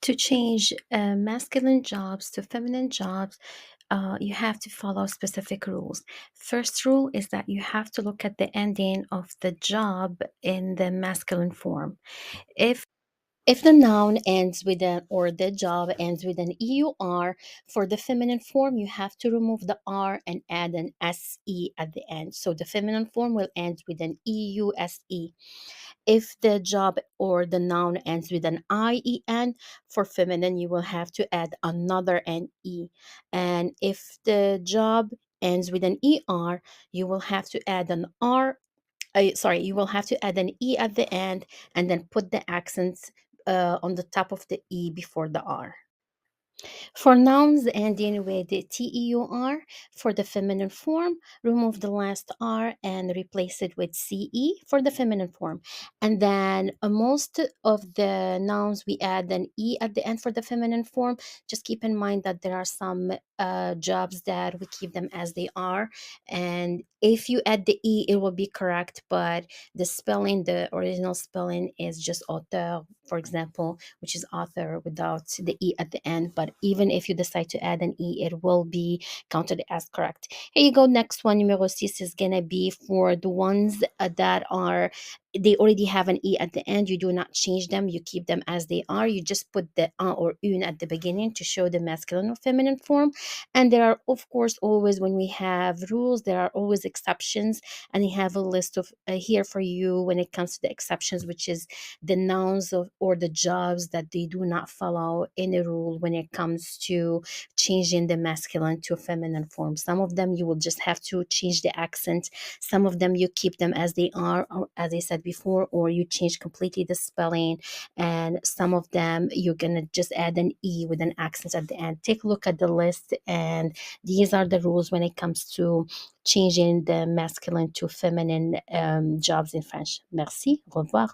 To change masculine jobs to feminine jobs, you have to follow specific rules. First rule is that you have to look at the ending of the job in the masculine form. If if the noun ends with an or the job ends with an EUR, for the feminine form, you have to remove the R and add an SE at the end. So the feminine form will end with an EUSE. If the job or the noun ends with an IEN, for feminine, you will have to add another NE. And if the job ends with an ER, you will have to add an R. Sorry, you will have to add an E at the end and then put the accents on the top of the E before the R. For nouns ending with the TEUR, for the feminine form, remove the last R and replace it with CE for the feminine form. And then most of the nouns, we add an E at the end for the feminine form. Just keep in mind that there are some jobs that we keep them as they are. And if you add the E, it will be correct, but the spelling, the original spelling is just auteur, for example, which is author without the E at the end. But even if you decide to add an E, it will be counted as correct. Here you go. Next one, numero 6 is going to be for the ones that are, they already have an E at the end. You do not change them. You keep them as they are. You just put the un or une at the beginning to show the masculine or feminine form. And there are, of course, always, when we have rules, there are always exceptions. And I have a list of here for you when it comes to the exceptions, which is the nouns of, or the jobs that they do not follow any rule when it comes to changing the masculine to feminine form. Some of them you will just have to change the accent. Some of them you keep them as they are, or as I said before, or you change completely the spelling. And some of them you're gonna just add an E with an accent at the end. Take a look at the list, and these are the rules when it comes to changing the masculine to feminine jobs in French. Merci. Au revoir.